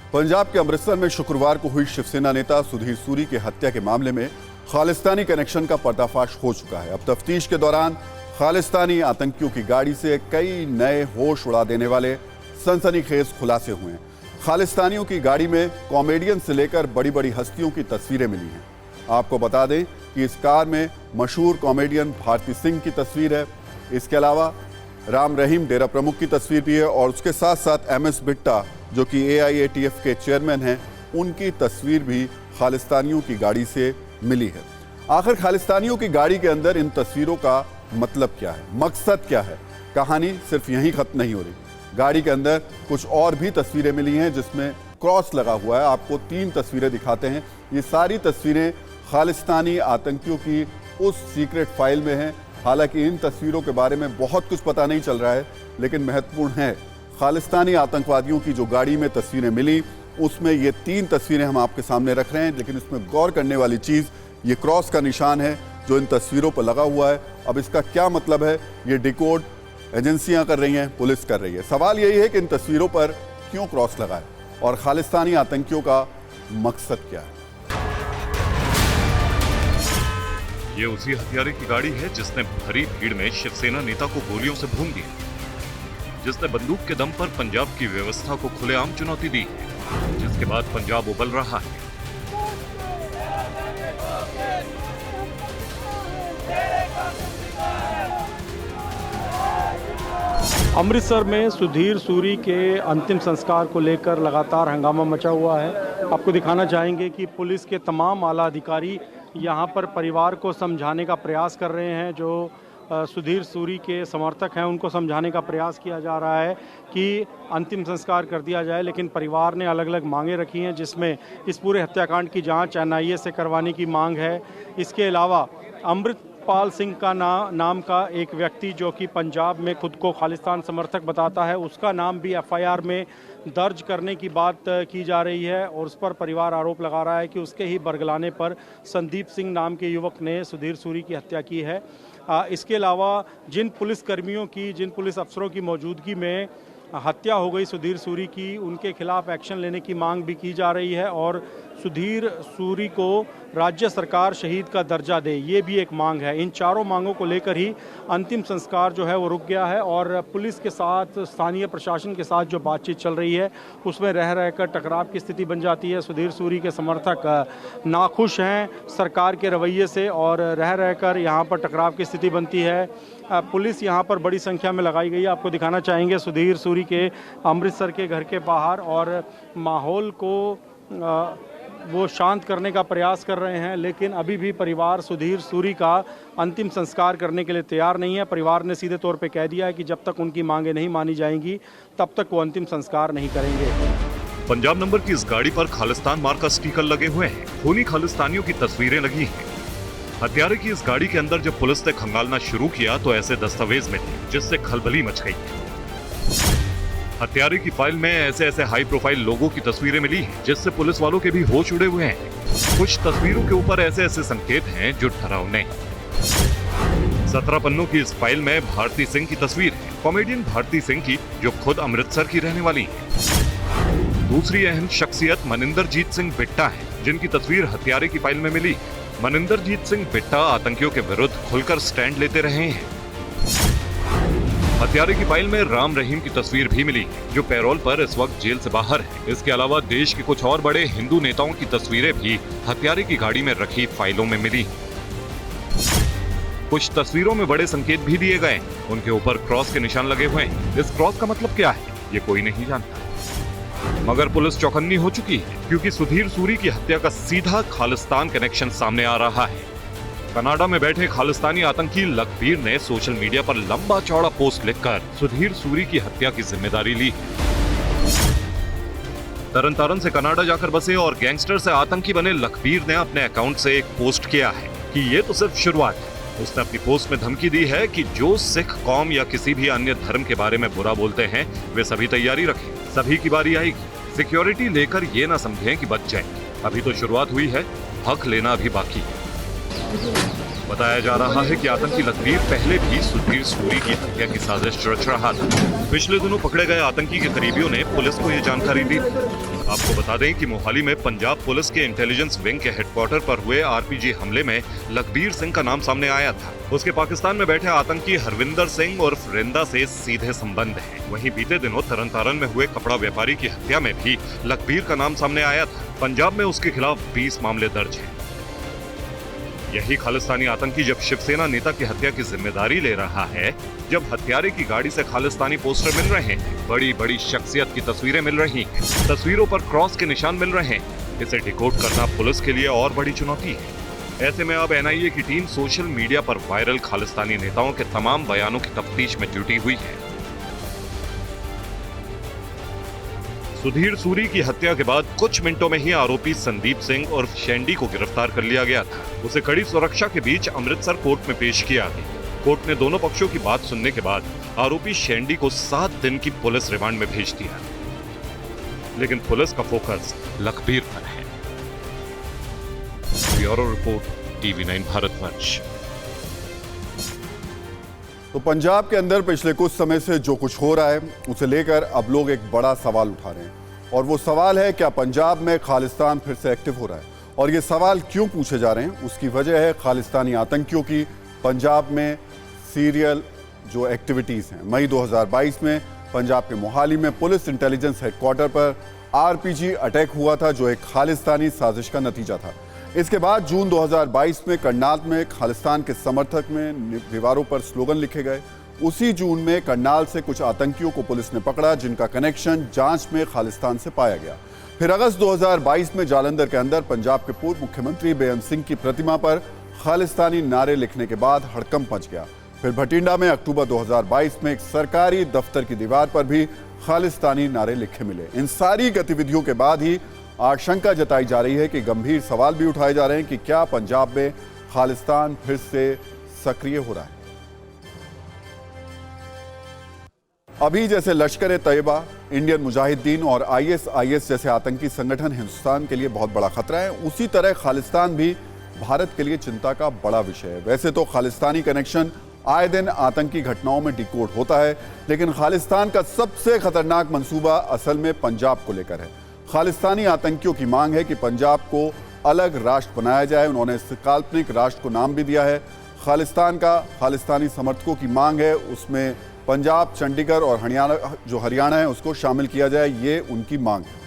पंजाब के अमृतसर में शुक्रवार को हुई शिवसेना नेता सुधीर सूरी की हत्या के मामले में खालिस्तानी कनेक्शन का पर्दाफाश हो चुका है। अब तफ्तीश के दौरान खालिस्तानी आतंकियों की गाड़ी से कई नए होश उड़ा देने वाले सनसनीखेज खुलासे हुए हैं। खालिस्तानियों की गाड़ी में कॉमेडियन से लेकर बड़ी बड़ी हस्तियों की तस्वीरें मिली हैं। आपको बता दें कि इस कार में मशहूर कॉमेडियन भारती सिंह की तस्वीर है। इसके अलावा राम रहीम डेरा प्रमुख की तस्वीर भी है और उसके साथ साथ MS बिट्टा जो कि AIATF के चेयरमैन हैं, उनकी तस्वीर भी खालिस्तानियों की गाड़ी से मिली है। आखिर खालिस्तानियों की गाड़ी के अंदर इन तस्वीरों का मतलब क्या है, मकसद क्या है? कहानी सिर्फ यहीं खत्म नहीं हो रही। गाड़ी के अंदर कुछ और भी तस्वीरें मिली हैं जिसमें क्रॉस लगा हुआ है। आपको 3 तस्वीरें दिखाते हैं। ये सारी तस्वीरें खालिस्तानी आतंकियों की उस सीक्रेट फाइल में हैं। हालांकि इन तस्वीरों के बारे में बहुत कुछ पता नहीं चल रहा है, लेकिन महत्वपूर्ण है खालिस्तानी आतंकवादियों की जो गाड़ी में तस्वीरें मिली उसमें ये 3 तस्वीरें हम आपके सामने रख रहे हैं। लेकिन इसमें गौर करने वाली चीज़ ये क्रॉस का निशान है जो इन तस्वीरों पर लगा हुआ है। अब इसका क्या मतलब है, ये डिकोड एजेंसियां कर रही हैं, पुलिस कर रही है। सवाल यही है कि इन तस्वीरों पर क्यों क्रॉस लगा है और खालिस्तानी आतंकियों का मकसद क्या है। ये उसी हत्यारे की गाड़ी है जिसने भरी भीड़ में शिवसेना नेता को गोलियों से भून दिया, जिसने बंदूक के दम पर पंजाब की व्यवस्था को खुलेआम चुनौती दी है, जिसके बाद पंजाब उबल रहा है। अमृतसर में सुधीर सूरी के अंतिम संस्कार को लेकर लगातार हंगामा मचा हुआ है। आपको दिखाना चाहेंगे कि पुलिस के तमाम आला अधिकारी यहाँ पर परिवार को समझाने का प्रयास कर रहे हैं। जो सुधीर सूरी के समर्थक हैं उनको समझाने का प्रयास किया जा रहा है कि अंतिम संस्कार कर दिया जाए, लेकिन परिवार ने अलग अलग मांगें रखी हैं, जिसमें इस पूरे हत्याकांड की जांच NIA से करवाने की मांग है। इसके अलावा अमृतपाल सिंह का नाम का एक व्यक्ति जो कि पंजाब में खुद को खालिस्तान समर्थक बताता है, उसका नाम भी FIR में दर्ज करने की बात की जा रही है और उस पर परिवार आरोप लगा रहा है कि उसके ही बरगलाने पर संदीप सिंह नाम के युवक ने सुधीर सूरी की हत्या की है। इसके अलावा जिन पुलिस अफसरों की मौजूदगी में हत्या हो गई सुधीर सूरी की, उनके खिलाफ एक्शन लेने की मांग भी की जा रही है और सुधीर सूरी को राज्य सरकार शहीद का दर्जा दे, ये भी एक मांग है। इन चारों मांगों को लेकर ही अंतिम संस्कार जो है वो रुक गया है और पुलिस के साथ, स्थानीय प्रशासन के साथ जो बातचीत चल रही है उसमें रह रहकर टकराव की स्थिति बन जाती है। सुधीर सूरी के समर्थक नाखुश हैं सरकार के रवैये से और रह रहकर यहाँ पर टकराव की स्थिति बनती है। पुलिस यहाँ पर बड़ी संख्या में लगाई गई है। आपको दिखाना चाहेंगे सुधीर सूरी के अमृतसर के घर के बाहर, और माहौल को वो शांत करने का प्रयास कर रहे हैं, लेकिन अभी भी परिवार सुधीर सूरी का अंतिम संस्कार करने के लिए तैयार नहीं है। परिवार ने सीधे तौर पे कह दिया है कि जब तक उनकी मांगें नहीं मानी जाएंगी तब तक वो अंतिम संस्कार नहीं करेंगे। पंजाब नंबर की इस गाड़ी पर खालिस्तान मार्क का स्टिकर लगे हुए हैं, खूनी खालिस्तानियों की तस्वीरें लगी हैं। हत्यारे की इस गाड़ी के अंदर जब पुलिस ने खंगालना शुरू किया तो ऐसे दस्तावेज मिले जिससे खलबली मच गई। हत्यारे की फाइल में ऐसे हाई प्रोफाइल लोगों की तस्वीरें मिली हैं जिससे पुलिस वालों के भी होश उड़े हुए हैं। कुछ तस्वीरों के ऊपर ऐसे संकेत हैं जो डरावने हैं। 17 पन्नों की इस फाइल में भारती सिंह की तस्वीर है, कॉमेडियन भारती सिंह की जो खुद अमृतसर की रहने वाली है। दूसरी अहम शख्सियत मनिंदरजीत सिंह बिट्टा है जिनकी तस्वीर हत्यारे की फाइल में मिली। मनिंदरजीत सिंह बिट्टा आतंकियों के विरुद्ध खुलकर स्टैंड लेते रहे हैं। हत्यारे की फाइल में राम रहीम की तस्वीर भी मिली जो पैरोल पर इस वक्त जेल से बाहर है। इसके अलावा देश के कुछ और बड़े हिंदू नेताओं की तस्वीरें भी हत्यारे की गाड़ी में रखी फाइलों में मिली। कुछ तस्वीरों में बड़े संकेत भी दिए गए, उनके ऊपर क्रॉस के निशान लगे हुए हैं। इस क्रॉस का मतलब क्या है ये कोई नहीं जानता, मगर पुलिस चौकन्नी हो चुकी है क्योंकि सुधीर सूरी की हत्या का सीधा खालिस्तान कनेक्शन सामने आ रहा है। कनाडा में बैठे खालिस्तानी आतंकी लखबीर ने सोशल मीडिया पर लंबा चौड़ा पोस्ट लिखकर सुधीर सूरी की हत्या की जिम्मेदारी ली। तरन से कनाडा जाकर बसे और गैंगस्टर से आतंकी बने लखबीर ने अपने अकाउंट से एक पोस्ट किया है कि ये तो सिर्फ शुरुआत है। उसने अपनी पोस्ट में धमकी दी है कि जो सिख कौम या किसी भी अन्य धर्म के बारे में बुरा बोलते हैं वे सभी तैयारी रखें, सभी की बारी आएगी। सिक्योरिटी लेकर ये ना समझें कि बच जाएंगे, अभी तो शुरुआत हुई है, हक लेना अभी बाकी है। बताया जा रहा है कि आतंकी लखबीर पहले भी सुधीर सूरी की हत्या की साजिश रच रहा था। पिछले दिनों पकड़े गए आतंकी के करीबियों ने पुलिस को ये जानकारी दी। आपको बता दें कि मोहाली में पंजाब पुलिस के इंटेलिजेंस विंग के हेडक्वार्टर पर हुए आरपीजी हमले में लखबीर सिंह का नाम सामने आया था। उसके पाकिस्तान में बैठे आतंकी हरविंदर सिंह और रिंदा से सीधे संबंध हैं। वहीं बीते दिनों तरन में हुए कपड़ा व्यापारी की हत्या में भी लखबीर का नाम सामने आया था। पंजाब में उसके खिलाफ 20 मामले दर्ज हैं। यही खालिस्तानी आतंकी जब शिवसेना नेता की हत्या की जिम्मेदारी ले रहा है, जब हत्यारे की गाड़ी से खालिस्तानी पोस्टर मिल रहे हैं, बड़ी बड़ी शख्सियत की तस्वीरें मिल रही हैं, तस्वीरों पर क्रॉस के निशान मिल रहे हैं, इसे डिकोड करना पुलिस के लिए और बड़ी चुनौती है। ऐसे में अब एनआईए की टीम सोशल मीडिया पर वायरल खालिस्तानी नेताओं के तमाम बयानों की तफ्तीश में जुटी हुई है। सुधीर सूरी की हत्या के बाद कुछ मिनटों में ही आरोपी संदीप सिंह और शेंडी को गिरफ्तार कर लिया गया था। उसे कड़ी सुरक्षा के बीच अमृतसर कोर्ट में पेश किया गया। कोर्ट ने दोनों पक्षों की बात सुनने के बाद आरोपी शेंडी को 7 दिन की पुलिस रिमांड में भेज दिया। लेकिन पुलिस का फोकस लखबीर पर है। Bureau report, TV9 Bharatvarsh. तो पंजाब के अंदर पिछले कुछ समय से जो कुछ हो रहा है उसे लेकर अब लोग एक बड़ा सवाल उठा रहे हैं, और वो सवाल है क्या पंजाब में खालिस्तान फिर से एक्टिव हो रहा है। और ये सवाल क्यों पूछे जा रहे हैं, उसकी वजह है खालिस्तानी आतंकियों की पंजाब में सीरियल जो एक्टिविटीज़ हैं। मई 2022 में पंजाब के मोहाली में पुलिस इंटेलिजेंस हेडक्वार्टर पर आरपीजी अटैक हुआ था, जो एक खालिस्तानी साजिश का नतीजा था। इसके बाद जून 2022 में करनाल में खालिस्तान के समर्थक में दीवारों पर स्लोगन लिखे गए। उसी जून में करनाल से कुछ आतंकियों को पुलिस ने पकड़ा, जिनका कनेक्शन जांच में खालिस्तान से पाया गया। फिर अगस्त 2022 में जालंधर के अंदर पंजाब के पूर्व मुख्यमंत्री बेअंत सिंह की प्रतिमा पर खालिस्तानी नारे लिखने के बाद हड़कंप मच गया। फिर भटिंडा में अक्टूबर 2022 में एक सरकारी दफ्तर की दीवार पर भी खालिस्तानी नारे लिखे मिले। इन सारी गतिविधियों के बाद ही आशंका जताई जा रही है कि गंभीर सवाल भी उठाए जा रहे हैं कि क्या पंजाब में खालिस्तान फिर से सक्रिय हो रहा है। अभी जैसे लश्कर-ए-तैयबा, इंडियन मुजाहिदीन और ISIS जैसे आतंकी संगठन हिंदुस्तान के लिए बहुत बड़ा खतरा है, उसी तरह खालिस्तान भी भारत के लिए चिंता का बड़ा विषय है। वैसे तो खालिस्तानी कनेक्शन आए दिन आतंकी घटनाओं में डिकोड होता है, लेकिन खालिस्तान का सबसे खतरनाक मंसूबा असल में पंजाब को लेकर है। खालिस्तानी आतंकियों की मांग है कि पंजाब को अलग राष्ट्र बनाया जाए। उन्होंने इस काल्पनिक राष्ट्र को नाम भी दिया है खालिस्तान का। खालिस्तानी समर्थकों की मांग है उसमें पंजाब, चंडीगढ़ और हरियाणा है उसको शामिल किया जाए, ये उनकी मांग है।